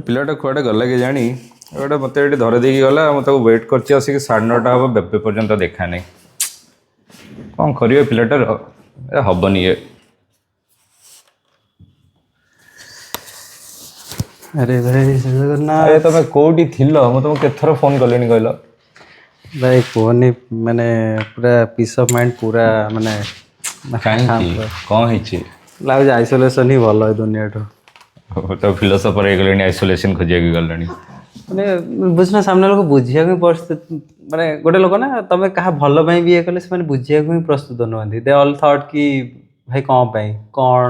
पिलाटा कुआडे गला के जानी गोटे मत ये धर दे गला मुझे वेट कर 9:30 हम बेबे पर्यंत देखा नहीं कौन करिए पिलाटार हबनी ये। अरे भाई अरे तुम कौटी थिल मुझे तुम केथर फोन कले कहल भाई कहनी मैंने पूरा पीस ऑफ माइंड पूरा माने कहीं कौन है लाग आइसोलेशन ही भल है दुनिया तो फिलोसोफर हो आइसोलेशन खोजा गला माने बुझना सामने लोग बुझिया परिस्थिति माने गोटे लोक ना तुम क्या भल भी ये कले से बुझिया प्रस्तुत नुहति दे ऑल थॉट कि भाई कौन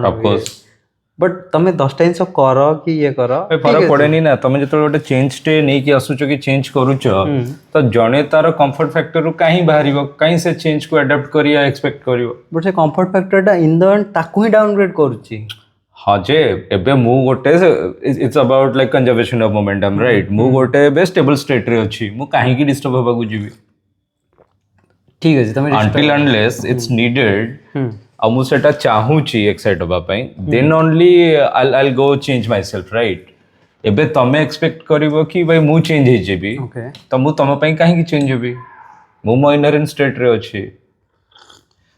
बट तुम 10टा जिन कर कि ये कर फरक पड़ेनी ना तुम जो गोटे चेंज टे नहीं कि आसुच कि चेंज करुच तो जड़े तार कंफर्ट फैक्टर रू कहीं बाहर कहीं से चेंज को अडाप्ट कर एक्सपेक्ट कर बट से comfort factor in the end ताकू ही डाउनग्रेड करुच्ची। हाँ जे एबे मु गोटे it's about like conservation of momentum right मु गोटे बे स्टेबल स्टेट रे अछि मु काहे की डिस्टर्ब होबा को जीवी ठीक अछि तमे until unless it's needed आ मु सेटा चाहूची एक्साइट होबा पई then only I'll go change myself right एबे तमे एक्सपेक्ट करिवो कि भाई मु चेंज हे जेबी त मु तम पई काहे की चेंज हेबी मु माइनर इन स्टेट रे अछि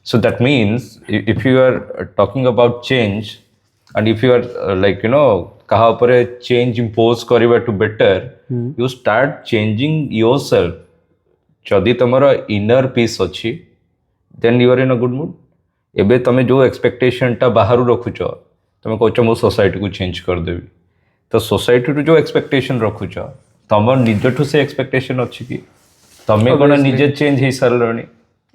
so that means if you are talking about change and if you are like kaha upare change impose kariba to better you start changing yourself jodi tomara inner peace achi then you are in a good mood ebe tame jo expectation ta baharu rakhucho tame kocho mo society ku change kar debi to society ru jo expectation rakhucho tomar nijo thu se expectation achi ki tame kona nije change he sarlani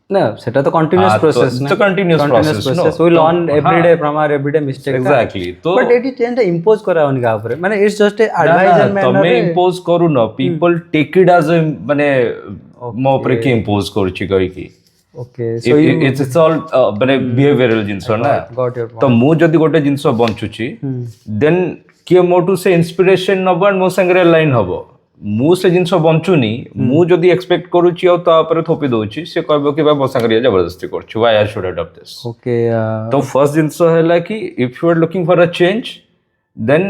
ना सेटा तो continuous process ना continuous process we will learn every day from our everyday mistake exactly तो but it change impose करा उन का ऊपर माने it's just a advisor manner तमे इंपोज करू न पीपल टेक इट एज माने मो ऊपर के इंपोज करूची कहि की ओके सो इट्स ऑल माने बिहेवियरल जिंस ना तो मु जदी गोटे जिंस बंचुची देन के मोटू से इंस्पिरेशन नबन मो संगरे लाइन हबो मु से जिनस बंचुनी मु जदी एक्सपेक्ट करूची और ता ऊपर थोपी दोची से कहबो कि बा मो संगरे जबरदस्ती करछु why I should adopt this okay तो फर्स्ट जिनस हैला कि if you are looking for a change then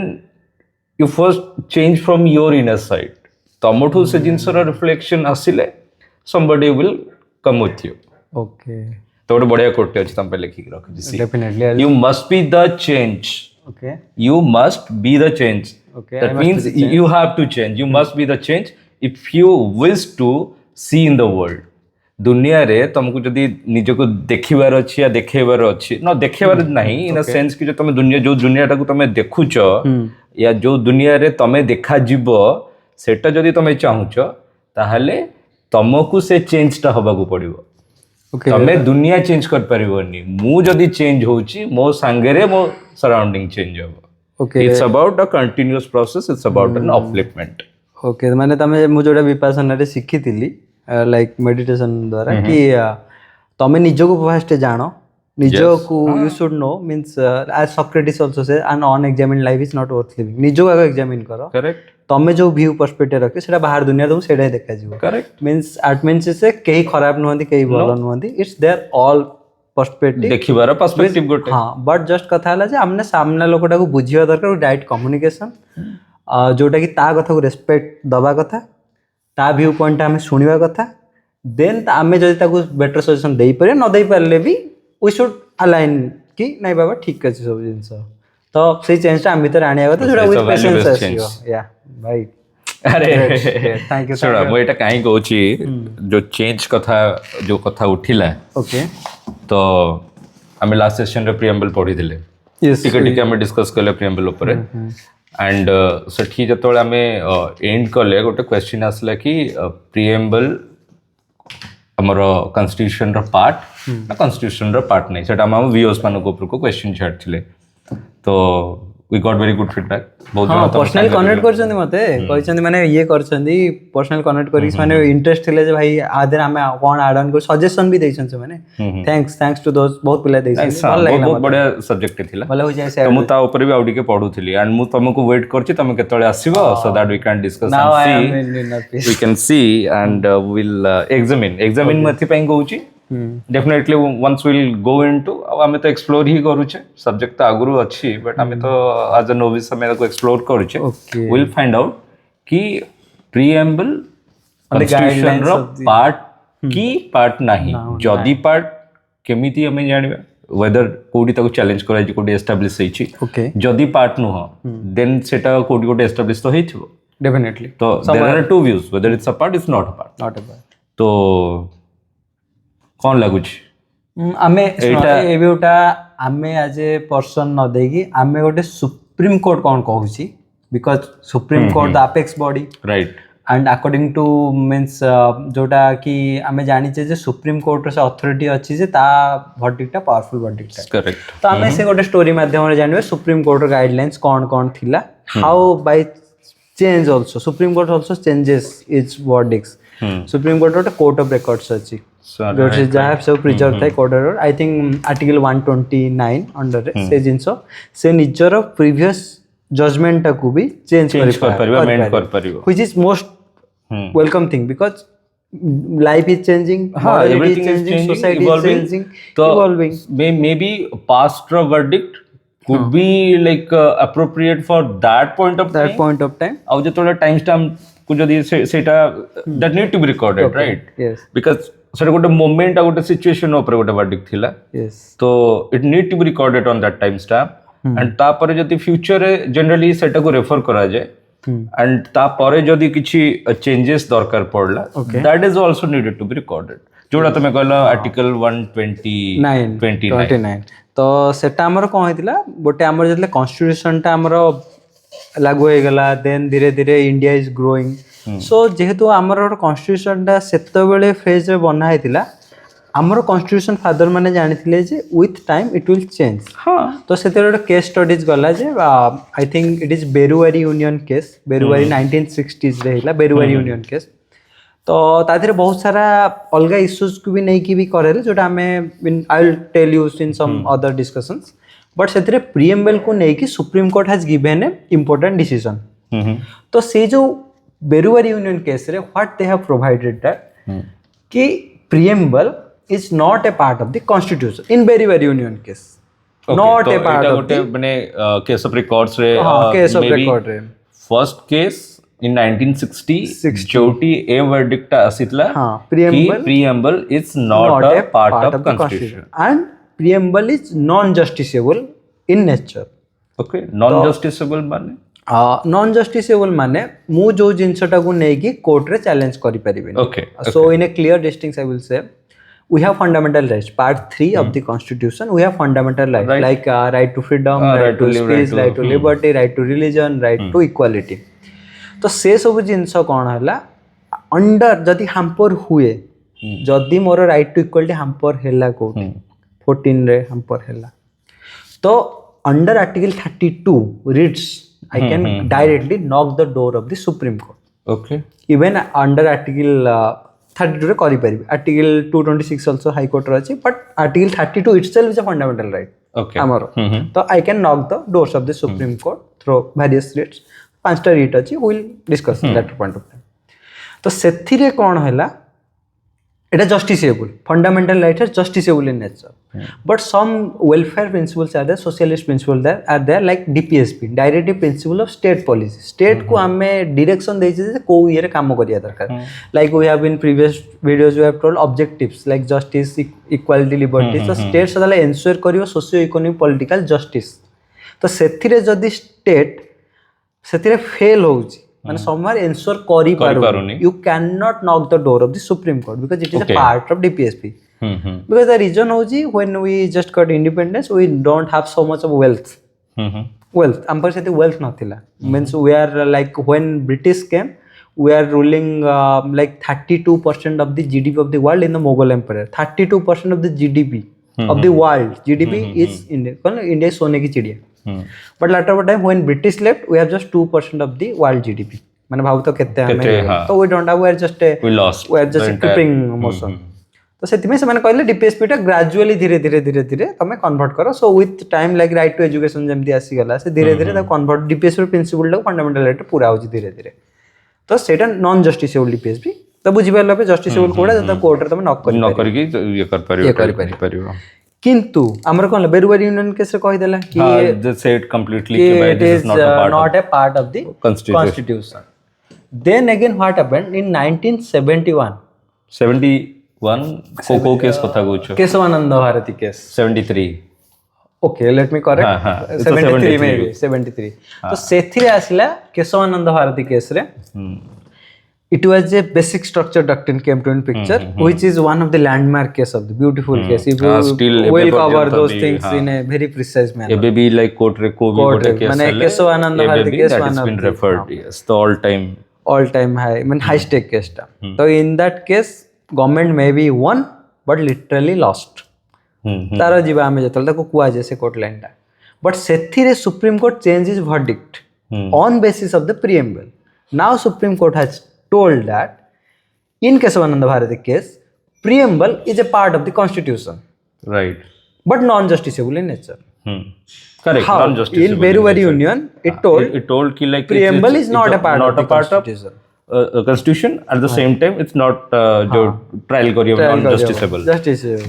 you first change from your inner side तमठू से जिनस रो रिफ्लेक्शन आसिले somebody will come with you okay तो ଗୋଟେ ବଢିଆ କୋଟ ଅଛି ତମ पे लिखि के रखि definitely you must be the change okay you must be the change okay that means you have to change you must be the change if you wish to see in the world दुनिया रे तुमको जदी निज को देखिबार अछि या देखेबार अछि न देखेबार नाही इन अ सेंस कि जो तुम दुनिया जो दुनियाटा को तुम देखुछ या जो दुनिया रे तुम देखा जीवो सेटा जदी तुम चाहुछ ताहले तुमको से चेंज ता होबा को पड़िबो तुम दुनिया चेंज कर परिबोनी मु जदी चेंज होउची मो संगरे मो सराउंडिंग चेंज होबो Okay. It's about a continuous process. It's about an upliftment. Okay, माने तमे मु जोडा विपासना रे सिखितिली लाइक मेडिटेशन द्वारा कि तमे निजो को फर्स्ट जानो निजो को you should know means as Socrates also say an unexamined life is not worth living निजो को एग्जामिन करो करेक्ट तमे जो व्यू पर्सपेक्टिव रखे सेटा बाहर दुनिया तुम सेटा देखा जीवो करेक्ट मींस एट मींस से केही खराब नहंती केही भलो नहंती इट्स देयर ऑल पर्सपेक्टिव देखिबार पर्सपेक्टिव गोटे हां बट जस्ट कथा हला जे हमने सामने लोकटा को बुझिया दरकार डायरेक्ट कम्युनिकेशन जोटा कि ता कथा को रेस्पेक्ट दबा कथा ता व्यू पॉइंट हमें सुनिबा कथा देन आमे जदि ताको बेटर सजेशन देई पारे न देई पारले भी वी शुड अलाइन कि नै बाबा ठीक अछि सब जिंस तो से चेंज टा हम भीतर आनिया कथा जोटा विथ पेशेंस आसीयो या भाई अरे थैंक यू छोड़ा मो एटा काहे कहूची जो चेंज कथा जो कथा उठिला ओके तो आम लास्ट सेशन रे प्रिएम्बल पढ़ी दिले टिके टिके आम डिस्कस कले प्रिएम्बल ऊपर एंड सेठी जतोळे आम एंड कले गोटे क्वेश्चन आसला कि प्रिएम्बल हमर कॉन्स्टिट्यूशन रो पार्ट ना कॉन्स्टिट्यूशन रो पार्ट नहीं सेटा हम व्यूअर्स मान को ऊपर को क्वेश्चन छाड़थिले तो we got very good feedback बहुत जण पर्सनल कनेक्ट करछन मते कहछन माने ये करछन पर्सनल कनेक्ट करी माने इंटरेस्ट थिले जे भाई आदर हम कोन ऐड ऑन को सजेशन भी दैछन से माने थैंक्स टू दोस बहुत पिला दैछन बहुत बढ़िया सब्जेक्ट थिला भले हो जाय से मु ता ऊपर भी आउडी के पढुथिली एंड मु तुमको वेट करछि तुम केतळे आसीबो so that we can discuss and see we can see and will examine मथि पई कहूची definitely once will go into आमे तो एक्सप्लोर ही करूचे सब्जेक्ट तो आगुरु अच्छी बट आमे तो एज अ नोविस आमे को एक्सप्लोर करूचे विल फाइंड आउट कि प्रीएम्बल कॉन्स्टिट्यूशन रो पार्ट की पार्ट नाही जदी पार्ट केमिति हमें जानिबा वेदर कोडी ताको चैलेंज करा जे कोडी एस्टैब्लिश हेछि जदी पार्ट नु हो देन सेटा कोडी कोडी एस्टैब्लिश तो हेछिबो डेफिनेटली तो there are two views whether it's a part it's not a part तो कौन लगुच आमे एबेटा आमे एज ए पर्सन न देगी आमे गोटे सुप्रीम कोर्ट कौन कहूची because supreme court the apex body right and according to means जोटा कि आमे जानिचे जे सुप्रीम कोर्ट से अथॉरिटी अछि जे ता वर्डिक्टा पावरफुल वर्डिक्टा करेक्ट तो आमे से गोटे स्टोरी माध्यम रे जानबे सुप्रीम कोर्ट गाइडलाइंस कौन थिला how by change also supreme court also changes it's verdicts supreme court गोटे कोर्ट ऑफ रिकॉर्ड्स अछि जो जहाँ सब प्रिजर्व थाए court order I think article 129 under से जिंसो से निजर प्रीवियस जजमेंट को भी चेंज कर परिबा अमेंड कर परिबो which is most welcome thing because life is changing everything is changing, society is evolving. Changing तो evolving maybe past verdict could be like appropriate for that point of time ଆଉ ଯେତେବେଳେ time stamp को जदी सेटा that need to be recorded right yes because सेटा गोटे moment आ गोटे situation ऊपर गोटे वर्डिक्ट थिला yes तो it need to be recorded on that time stamp and तापर जदी फ्यूचर रे जनरली सेटा को रेफर करा जाए एंड तापर जदी किछि चेंजेस दरकार पड़ला that is also needed to be recorded जोड़ा तमे कहला आर्टिकल 129 तो सेटा हमर कोन हेतिला गोटे हमर जतले कॉन्स्टिट्यूशन टा हमर लागू हो गला देन धीरे धीरे इंडिया इज ग्रोइंग सो जेहेतु आमर कॉन्स्टिट्यूशन टा सेते बेले फेज रे बना हेतिला आमर कॉन्स्टिट्यूशन फादर माने जानिथिले जे with time it will change हां तो सेते गोटे केस स्टडीज गला जे I think it is Berubari union case Berubari 1960s रे हिला बेरुवारी यूनियन केस तो ताथिरे बहुत सारा अलगा इश्यूज को भी नहीं की भी करेले जोटा हमें I will tell you in some other discussions but सेथिरे प्रीएम्बल को नहीं कि supreme court has given a important decision तो से जो बेरुवारी यूनियन केस रे what they have provided that कि preamble is not a part of the constitution in Berubari union case not a part of the माने case of records रे case of record रे first case in 1960 जोटी ए verdict आसितला preamble is not a part of constitution and preamble is non justiciable in nature okay non justiciable माने non justiciable माने मु जो जिंसटा को नै कि कोर्ट रे चैलेंज करि परिबे okay so in a clear distinction I will say we have fundamental rights part 3 of the constitution we have fundamental rights like right to freedom right to speech right to liberty right to religion right to equality तो से सब जिनस कौन है under जदि हाम्पर हुए जदि more right to equality हाम्पर है court 14 रे हाम्पर है तो under article 32 reads I can directly knock the door of the supreme court okay even under article 32 रे करि परिबे आर्टिकल 226 आल्सो हाई कोर्ट रे अछि but article 32 itself is a fundamental right okay हमर तो I can knock the doors of the supreme court through various writs 5टा writ अच्छी will discuss that point of time तो सेथिरे कौन है एटा जस्टिसेबल फंडामेंटल राइट है justiciable in nature but some welfare principles are there socialist principle are there like DPSP directive principle of state policy state को हमें direction देछि जे को ये काम करिया दरकार like we have in previous videos we have told objectives like justice equality liberty तो state सदाले एंश्योर करियो सोशियो इकोनॉमिक पॉलिटिकल जस्टिस तो सेथिरे जदी स्टेट सेथिरे फेल होउची माने समर एंश्योर करि पारुनी you can not knock the door of the supreme court because it is a part of DPSP because the reason होउची when we just got independence we don't have so much of wealth हम पर सेते wealth नथिला means we are like when British came we are ruling like 32% of the GDP of the world in the Mughal Empire 32% of the GDP of the world GDP is India सोने की चिड़िया but later time when British left we have just 2% of the world GDP माने भाव तो कितने हमें तो we don't have we are just a creeping motion तो सेति में से मैंने कहले डीपीएसपी टा ग्रेजुअली धीरे धीरे तमे कन्वर्ट करो so with time like right to education जेमती आसी गला से धीरे धीरे कन्वर्ट डीपीएसपी प्रिंसिपल टा फंडामेंटल राइट पूरा होची धीरे धीरे तो सेटा नॉन जस्टिसेबल डीपीएसपी ତ ବୁଝିପାରିଲ ଏବେ ଜଷ୍ଟିସେବୁଲ କୋଡା ଯେତେ କୋର୍ଟରେ ତମେ ନକ୍ ନ କରିକି ଇଏ କରିପାରିବ କିନ୍ତୁ ଆମର କଣ ବେରୁବାରୀ ୟୁନିୟନ କେସରେ କହିଦେଲା କି they said completely it is not a part of the constitution. Then again what happened in 1971 71 को केस कथा कहूछ Kesavananda Bharati case 73 okay let me correct 73 में 73 तो सेथिरे आसिला केशवानंद भारती केस रे it was a basic structure doctrine came to in picture which is one of the landmark case of the beautiful case if you still will cover those things in a very precise manner एबे भी like court रे को भी गोटे case माने Kesavananda Bharati case one been referred yes the all time high mean high stake case ta so in that case government may be won but literally lost तार जीवा आमे जतल ताको कुआ जे से कोर्ट लाइन टा बट सेथिरे supreme court changes verdict on basis of the preamble now supreme court has told that in Kesavananda Bharati case preamble is a part of the constitution right but non justiciable in nature correct how? Non justiciable in Berubari union it told ki like preamble is not a part of the constitution constitution at the same time it's not jo trial kariyo non justiciable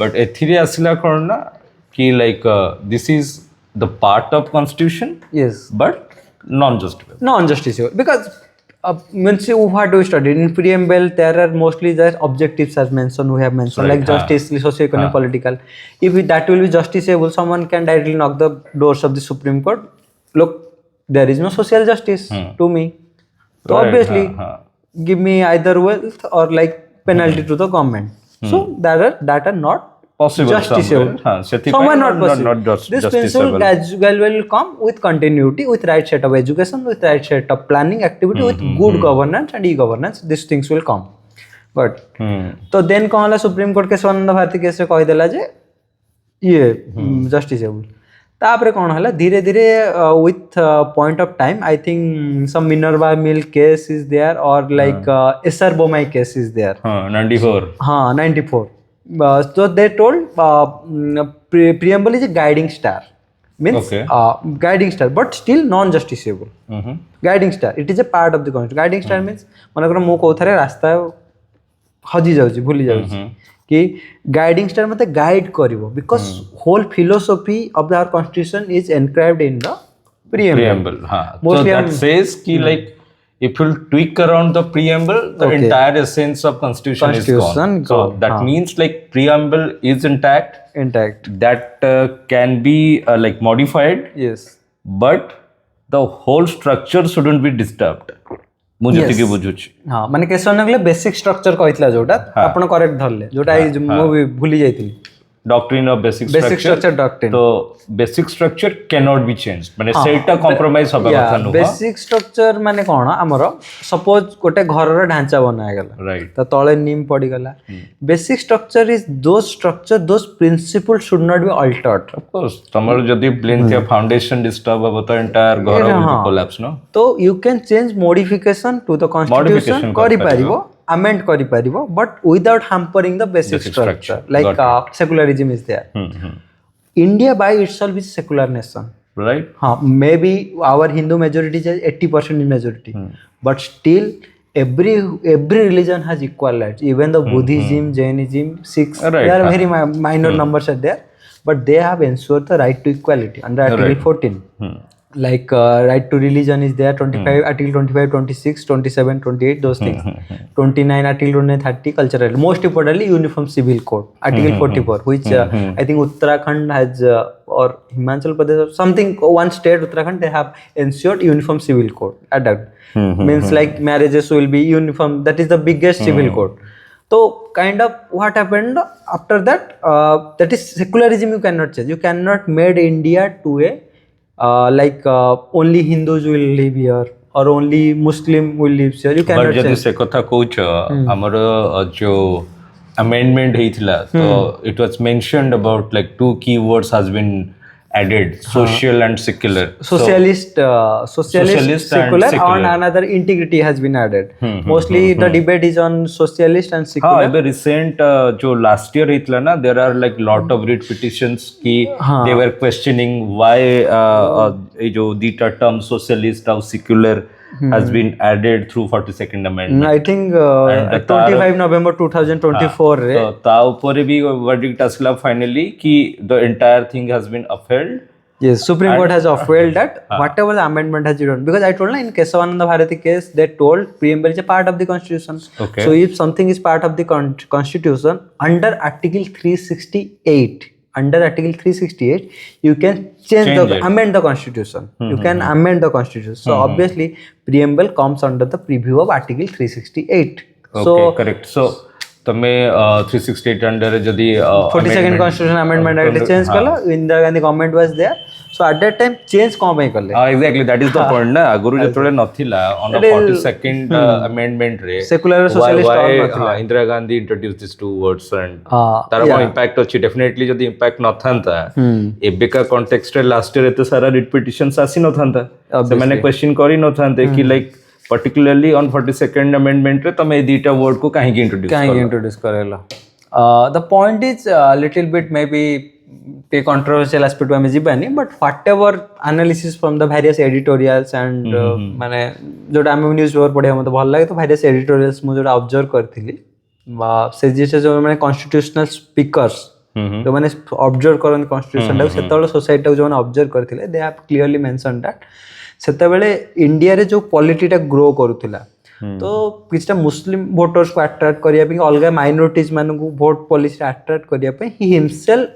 but ethire asila kon na ki like this is the part of constitution yes but non justiciable because means what do we study in preamble there are mostly the objectives as mentioned we have mentioned like justice socio-economic political if that will be justiciable someone can directly knock the doors of the supreme court look there is no social justice to me so obviously give me either wealth or like penalty to the government so that are not possible justiciable someone not possible this principle gradually will come with continuity with right set of education with right set of planning activity with good governance and e-governance these things will come but तो then कौन होला supreme court Kesavananda Bharati case रे कहि देला जे ये justiciable तापरे कौन होला धीरे धीरे with point of time I think some Minerva Mill case is there or like SR Bomai case is there 94 so they told preamble is a guiding star means guiding star but still non justiciable guiding star it is a part of the constitution guiding star means मनकर मु कोथरे रास्ता हजी जाउची भूली जाउची कि guiding star मते guide करिवो because whole philosophy of our constitution is inscribed in the preamble so that says ki like if you tweak around the preamble the entire essence of constitution is gone so that means like preamble is intact that can be like modified yes but the whole structure shouldn't be disturbed मु जति के बुझुछि हां माने question नगले basic structure कहितला जोटा आपण correct धरले जोटा मु भूली जाइतिनी doctrine of basic structure doctrine तो basic structure cannot be changed माने सेटा compromise हबा कथा नु basic structure माने कोन हमर सपोज गोटे घर रो ढांचा बनाया गेला राइट त तळे नीम पड़ी गेला basic structure is those structure those principles should not be altered of course तमर जदी प्लेन थिया फाउंडेशन डिस्टर्ब हबो त एंटायर घर विल कोलैप्स नो तो you can change modification to the constitution करि परिबो amend करि परिबो but without hampering the basic structure like secularism is there India by itself is secular nation right maybe our Hindu majority is 80% majority but still every religion has equal rights even the Buddhism Jainism Sikhs there are very minor numbers are there but they have ensured the right to equality under article 14 like right to religion is there 25 article 25 26 27 28 those things 29 article 29 30 cultural most importantly uniform civil code article 44 which I think Uttarakhand has or Himachal Pradesh or something one state Uttarakhand they have ensured uniform civil code adapt means like marriages will be uniform that is the biggest civil code so kind of what happened after that that is secularism you cannot change you cannot made India to a like only Hindus will live here or only Muslim will live here you cannot but जदी से कथा कहूछ हमर जो amendment हेइथिला तो it was mentioned about like two keywords has been added social and secular socialist secular and another integrity has been added mostly the debate is on socialist and secular the recent jo last year hitla na there are like lot of writ petitions ki they were questioning why ei jo dita term socialist or secular has been added through 42nd amendment. I think And 25 November 2024 रे तो ता ऊपर भी verdict असला finally कि the entire thing has been upheld. yes, Supreme Court has upheld that whatever the amendment has been done, because I told in Kesavananda Bharati case they told preamble is a part of the constitution. Okay. So if something is part of the constitution under article 368, you can amend the constitution. You can amend the constitution. So obviously preamble comes under the preview of article 368. Okay, so correct. So तमे 368 under जदी 42nd constitution amendment act change कला, Indira Gandhi government was there. So at that time change कौन पे कले? Exactly, that is the point ना. आगुरु जतोले नथिला on the 42nd amendment रे secular socialist term नथिला. Indira Gandhi introduced these two words and तारा को impact अच्छी definitely जदी impact नथांता एबे का context रे last year एते सारा writ petitions आसी नथांता. से मैंने question करी नथांते कि like particularly on 42nd amendment रे तमे दीटा word को काहे की introduce करेला. The point is little bit maybe a controversial aspect में जीबानी, but whatever analysis from the various editorials and माने जोटा आम न्यूज़पेपर पढ़िया मते भल लागे तो various editorials मु जोटा observe करथिली से जे जो माने constitutional speakers जो माने observe करन constitution टा सेतबेले सोसाइटी टा जो माने observe करथिले they have clearly mentioned that सेतबेले इंडिया रे जो पॉलिटिटा ग्रो करूथिला तो किछटा मुस्लिम वोटर्स को अट्रैक्ट करिया पे अलग माइनॉरिटीज मानन को वोट पॉलिसी अट्रैक्ट करिया पे he himself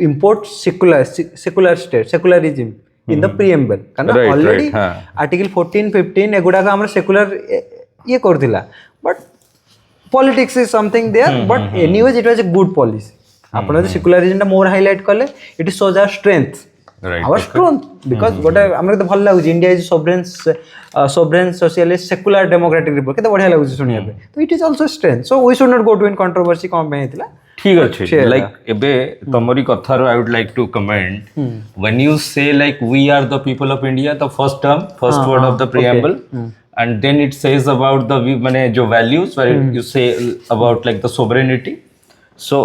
import secular state secularism in the preamble कारण already article 14 15 एगुडा का हमर secular ये करथिला but politics is something there but anyways it was a good policy आपण जो secularism टा मोर हाईलाइट करले it shows our strength our strength because गोटे हमरे तो भल लागु India is sovereign socialist secular democratic republic केते बढ़िया लागु सुनिया पे तो it is also strength so we should not go to in controversy कम पे हेतिला ठीक अच्छे लाइक एबे तमरी कथारो I would like to comment when you say like we are the people of India the first word of the preamble and then it says about the माने जो values you say about like the sovereignty so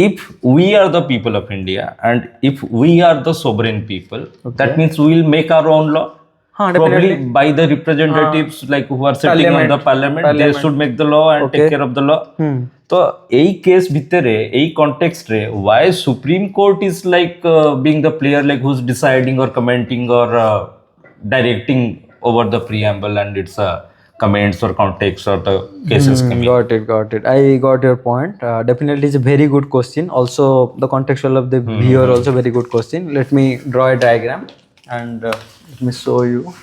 if we are the people of India and if we are the sovereign people that means we will make our own law probably by the representatives like who are sitting on the parliament they should make the law and take care of the law तो एई case भितरे एई context रे why supreme court is like being the player like who's deciding or commenting or directing over the preamble and its comments or context or the cases coming. Got it. I got your point. Definitely it's a very good question. Also the contextual of the viewer also very good question. Let me draw a diagram and let me show you.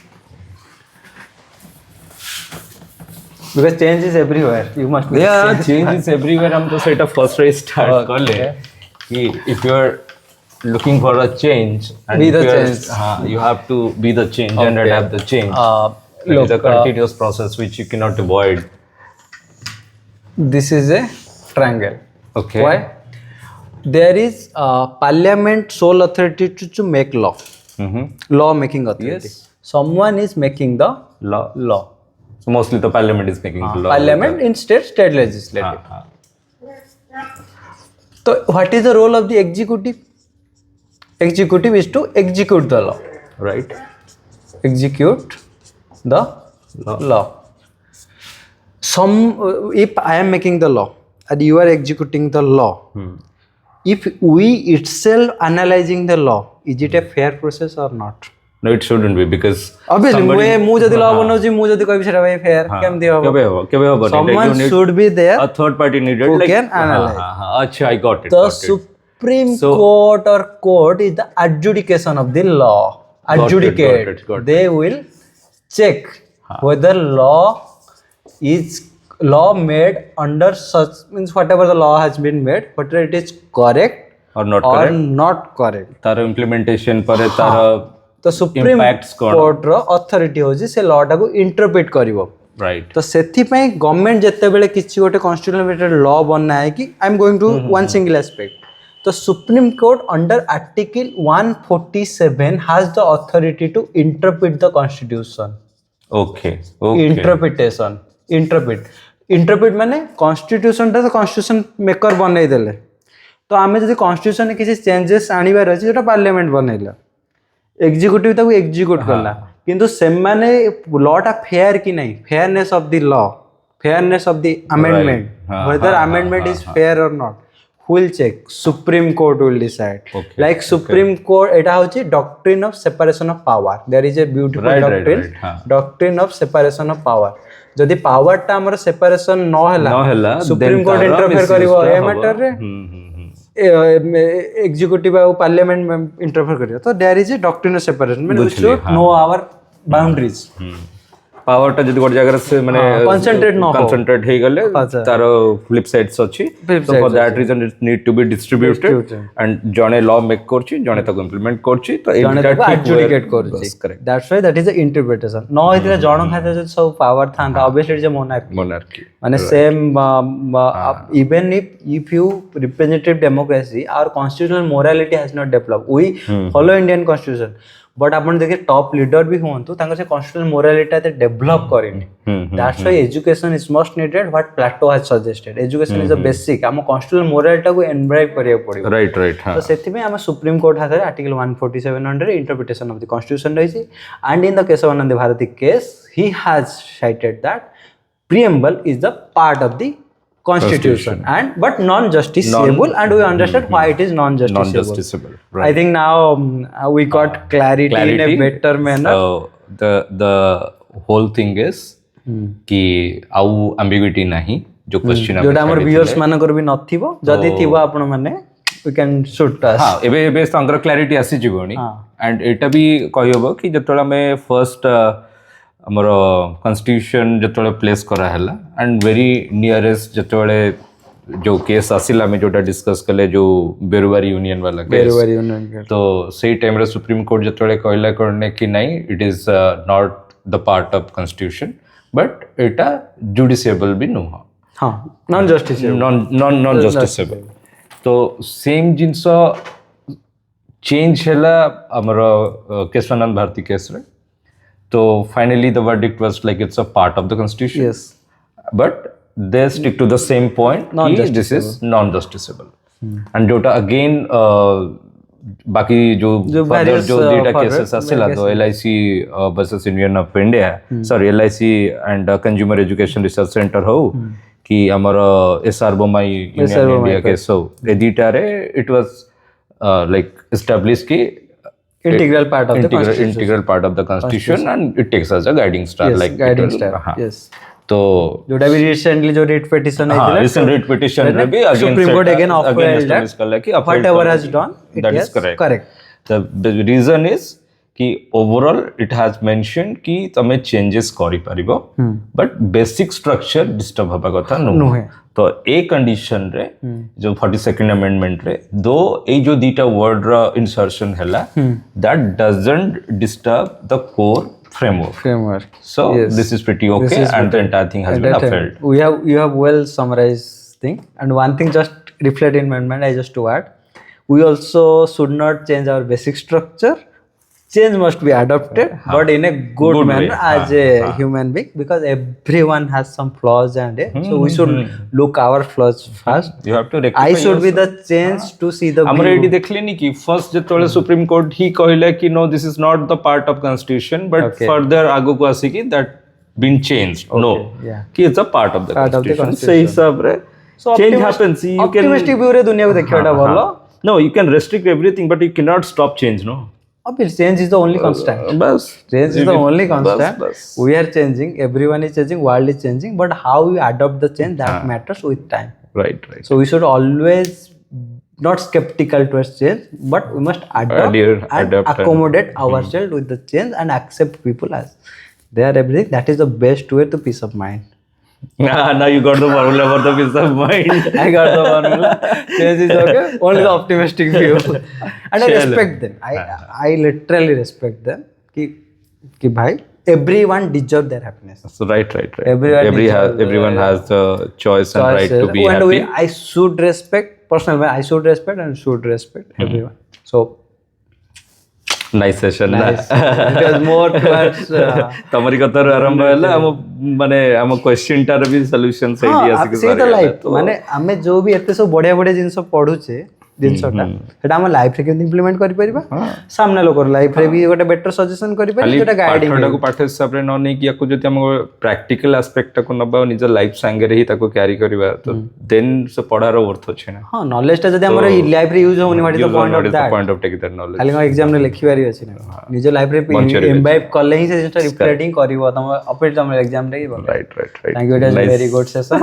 Because change is everywhere. You must be change is everywhere. हम तो set first race start कर ले कि if you are looking for a change and be the change. You have to be the change and adapt the change. It's a continuous process which you cannot avoid. This is a triangle. Okay. Why? There is parliament sole authority to make law. Law making authority. Yes. Someone is making the law. So mostly the parliament is making the law. Parliament in state legislative. So what is the role of the executive? Executive is to execute the law. Right. Execute the law. If I am making the law and you are executing the law, if we itself analyzing the law, is it a fair process or not? No, it shouldn't be because obviously mu jodi law banauchi mu jodi koi chera bhai fair kemti hobo kebe hobo someone should be there a third party needed who like can analyze acha I got it the supreme court or court is the adjudication of the law adjudicate they will check whether law made under such means whatever the law has been made whether it is correct or not correct tar implementation pare tar तो supreme court रो authority होजी से law टा को interpret करिवो right तो सेथि पई government जत्ते बेले किछि गोटे कॉन्स्टिट्यूशनल लॉ बनना है कि I am going to one single aspect तो supreme court under article 147 has the authority to interpret the constitution okay interpretation interpret माने कॉन्स्टिट्यूशन टा तो कॉन्स्टिट्यूशन मेकर बनै देले तो आमे जदि कॉन्स्टिट्यूशन में किछि चेंजेस आनिबार अछि जेटा पार्लियामेंट बनैला एग्जीक्यूटिव ताको एग्जीक्यूट करला କିନ୍ତୁ ସେମାନେ ଲଟା ଫେୟାର କି ନାହିଁ, ଫେୟାରନେସ୍ ଅଫ ଦି ल, fairness of the amendment, whether amendment is fair or not, who will check? Supreme Court will decide. Like Supreme Court, eta hochi doctrine of separation of power. There is a beautiful doctrine, doctrine of separation of power. जदि power टा हमर separation न होला, Supreme Court interfere करिवो ए matter रे, executive और parliament interfere करिवो. So there is a doctrine of separation. We should know our boundaries. पावरटा जदि गोटे जगह से माने कंसंट्रेट हे गले तार फ्लिप साइड्स अछि, so for that reason it need to be distributed and जने लॉ मेक करछि, जने ताको इंप्लीमेंट करछि, तो एटा एडजुडिकेट करछि. That's why that is the interpretation. न इतरा जण खाते जो सब पावर थांता, obviously इज monarchy माने same even if you representative democracy, our constitutional morality has not developed. We follow Indian constitution, but आपण देखिए टॉप लीडर भी हुंतु तांको से कॉन्स्टिट्यूशनल मोरालिटी ते डेवलप करेनी. That's why education is must needed. What Plato has suggested, education is a basic. हम constitutional morality को एम्ब्राइव करिया पड़िबो. राइट. तो सेति में हम सुप्रीम कोर्ट हाथ रे article 147 under interpretation of the constitution रही छी. And in the Kesavananda Bharati case he has cited that preamble is the part of the constitution and but non-justiciable, and we understand why it is non-justiciable. Right. I think now we got clarity in a better manner. The whole thing is कि आउ ambiguity नहीं जो question जोटा हमर viewers मानकर भी नथिबो, जदि थिबो आपण माने we can shoot us. हां एबे संग्रह क्लैरिटी आसी जीवनी. एंड एटा भी कहबो कि जतोला में फर्स्ट हमर कॉन्स्टिट्यूशन जतोले प्लेस करा हला एंड वेरी नियरेस्ट जतोले जो केस आसिला में जोटा डिस्कस कले जो बेरुवारी यूनियन वाला केस, तो सही टाइम रे सुप्रीम कोर्ट जतोले कहला करने कि नहीं it is not the part of constitution but एटा जुडिशियबल भी नो. हां नॉन जस्टिसेबल. तो सेम जिंस चेंज हला हमर केशवानंद भारती केस रे. So finally the verdict was like it's a part of the constitution. Yes. But they stick to the same point. This is non-justiciable. And jota again बाकी जो further जो data cases आसिला तो LIC versus Union of India, sorry LIC and Consumer Education Research Center हो कि हमारा SR Bommai Union India case हो, ए data रे it was like established कि integral part of the constitution and it takes as a guiding star. Yes, like guiding star. Yes. तो जोटा भी recently जो writ petition है, recent writ petition रे भी Supreme Court again upheld that whatever has done that is correct. The reason is कि overall it has mentioned कि तमे changes करि परिबो but basic structure disturb हबा कथा नो है. तो ए कंडीशन रे जो 42nd अमेंडमेंट रे दो ए जो दीटा वर्ड रा इंसर्शन हैला that doesn't disturb the core framework. So this is pretty okay and the entire thing has been upheld. You have well summarized thing, and one thing just reflect in my mind, I just to add, we also should not change our basic structure. Change must be adopted, but in a good manner as a human being, because everyone has some flaws and so we should look our flaws first. You have to rectify. I should be the change to see the. हमरे AD देखले नी कि first जतोले supreme court ही कहले कि no this is not the part of constitution but further आगो को आसी कि that been changed. No कि it's a part of the constitution. सही हिसाब रे change happens. You can optimistic view रे दुनिया को देखियोटा बोलो. No you can restrict everything but you cannot stop change. No. Obviously, change is the only constant. Change is the only constant. We are changing, everyone is changing, world is changing, but how we adopt the change that matters with time. Right. So we should always not skeptical towards change, but we must adapt and accommodate ourselves with the change and accept people as they are everything. That is the best way to peace of mind. Now you got the formula for the peace of mind. I got the formula. Change is okay. Only the optimistic view. And I respect them. I literally respect them. कि भाई everyone deserve their happiness. So right. Everyone has the choice and right to be happy. I should respect personally. I should respect and should respect everyone. So. Nice session. It was more towards तमरी कतर आरंभ हैला हम माने हम question टार भी solution सही आसी के सारे तो लाइफ माने हमें जो भी एते सब बढ़िया बढ़िया जिंस पढु छे ଜିନିଷଟା ସେଟା ଆମ ଲାଇଫରେ କେମିତି ଇମ୍ପ୍ଲିମେଣ୍ଟ କରିପାରିବା ସାମ୍ନା ଲୋକର ଲାଇଫରେ ବି ଗୋଟେ ବେଟର ସଜେସନ କରିପାରିବା ଯୋଉଟା ଗାଇଡିଂ ପାଠଟାକୁ ପାଠ ହିସାବରେ ନ ନେଇକି ୟାକୁ ଯଦି ଆମ ପ୍ରାକ୍ଟିକାଲ ଆସ୍ପେକ୍ଟଟାକୁ ନବା ନିଜ ଲାଇଫ ସାଙ୍ଗରେ ହିଁ ତାକୁ କ୍ୟାରି କରିବା ତ ଦେନ୍ ସେ ପଢାର ଅର୍ଥ ଅଛି ନା। ହଁ ନଲେଜଟା ଯଦି ଆମର ଲାଇଫରେ ୟୁଜ ହଉନି what is the point of that point of taking that knowledge ଖାଲି କଣ ଏକ୍ସାମରେ ଲେଖିବାରି ଅଛି ନା ନିଜ ଲାଇଫରେ ଏମ୍ବାଇବ କଲେ ହିଁ ସେ ଜିନିଷଟା ରିଫ୍ଲେକ୍ଟିଂ କରିବ ତମ ଅପଡେଟ୍ ତମ ଏକ୍ସାମରେ ହିଁ ଭଲ। Right right right thank you it was very good session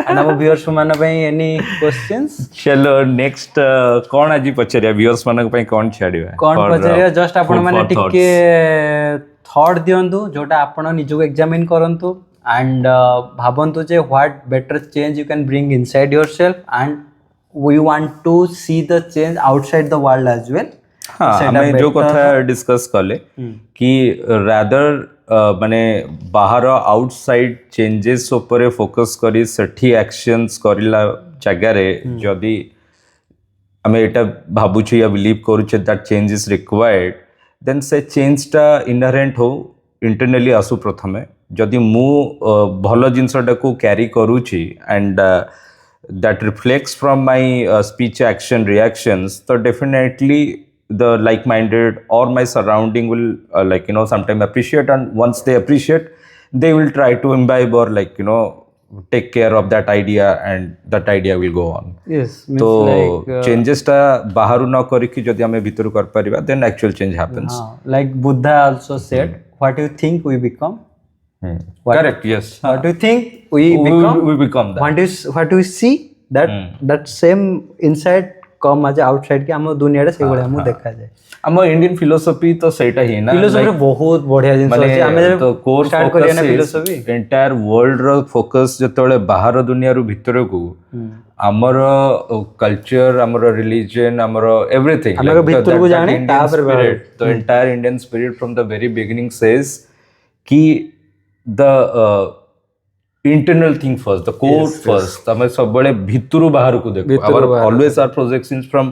and हम व्यूअर्स मान ପାଇଁ एनी क्वेश्चंस चलो नेक्स्ट कोन आजि पचरिया व्यूअर्स मान ପାଇଁ कोन छाडिबा कोन पचरिया जस्ट आपण माने टिके थॉट दियंतु जोटा आपण निजको एग्जामिन करंतु एंड भाबंतु जे what better change you can bring inside yourself and we want to see the change outside the world as well. हां हमें जो कथा डिस्कस कले कि रादर माने बाहर आउटसाइड चेंजेस ऊपर फोकस करी सठी एक्शंस करला जगह जदि आम एटा भाबुछु या बिलीव करूचे that change is required then से चेंज टा इनहेरेंट हो इंटरनली आसु प्रथमे जदि मु भल जिनसटा को कैरी करूची and that reflects from my speech action reactions तो definitely the like-minded or my surrounding will like sometime appreciate, and once they appreciate they will try to imbibe or take care of that idea and that idea will go on. Yes, so changes ta baharu na kariki jodi ame bhitaru kar pariba then actual change happens. Like Buddha also said what you think we become. Correct, yes. What you think we become that. What you see that same inside कम आज outside के हम दुनिया रे से बडा हम देखा जाए हम इंडियन फिलोसफी तो सेटा ही ना फिलोसफी बहुत बढ़िया जिंस अछि हमें तो कोर स्टार्ट करिया ना फिलोसफी एंटायर वर्ल्ड रो फोकस जतले बाहर दुनिया रो भीतर को हमर कल्चर हमर रिलीजन हमर एवरीथिंग हमर भीतर को जाने तापर तो entire Indian spirit from the very beginning says कि the internal thing first, the core first. तमें सब बड़े भीतरू बाहर को देखो. Our always our projections from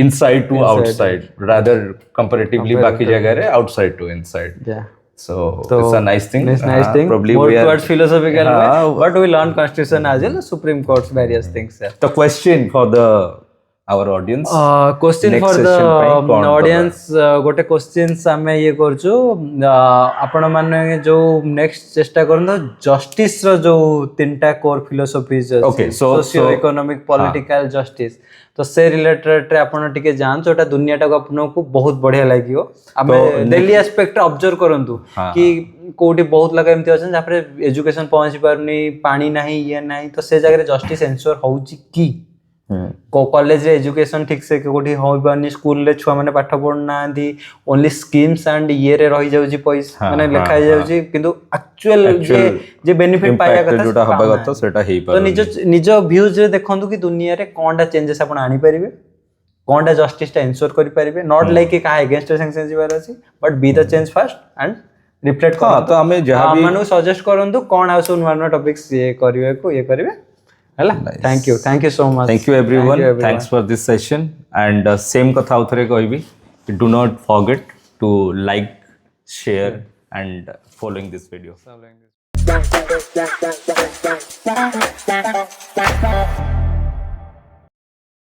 inside to outside, rather comparatively बाकी जगह रे outside to inside. Yeah. So it's a nice thing. It's nice thing. Probably more we are towards philosophical way, but we learn constitution as well, Supreme Court's various things. The question for our audience. Question for the audience. गोटे questions आमे ये करछु आपण माने जो next चेष्टा करन justice रो जो तीनटा core philosophies Okay, so socio economic political justice तो से रिलेटेड रे आपण टिके जान छोटा दुनिया टा आपन को बहुत बढ़िया लागियो आमे डेली एस्पेक्ट ऑब्जर्व करंतु कि कोठी बहुत लगा एमती अछन जाफरे एजुकेशन पहुंची पारनी पानी नाही ये नाही तो से जगह जस्टिस एंश्योर होउची की कॉलेज रे एजुकेशन ठीक से कोठी होई बानी स्कूल रे छुआ माने पाठ पढना आंदी ओनली स्कीम्स एंड ये रे रही जाउची पैसा माने लिखा जाउची किंतु एक्चुअल जे बेनिफिट पाया कथा जोटा हबा कथा सेटा हेई तो निज व्यूज रे देखंतु कि दुनिया रे कोनटा चेंजेस आपण आनी परिबे कोनटा जस्टिस टा एंश्योर करि परिबे नॉट लाइक कि का अगेंस्ट सैंक्शन जीवार अछि but be the change first and reflect कर तो हमें जहां भी मानु सजेस्ट करंतु कोन हाउस नुवा टॉपिक्स ये करिवे को ये करिवे Thank you so much. Thank you everyone. Thanks for this session and same katha uthare कहबी do not forget to like, share and following this video.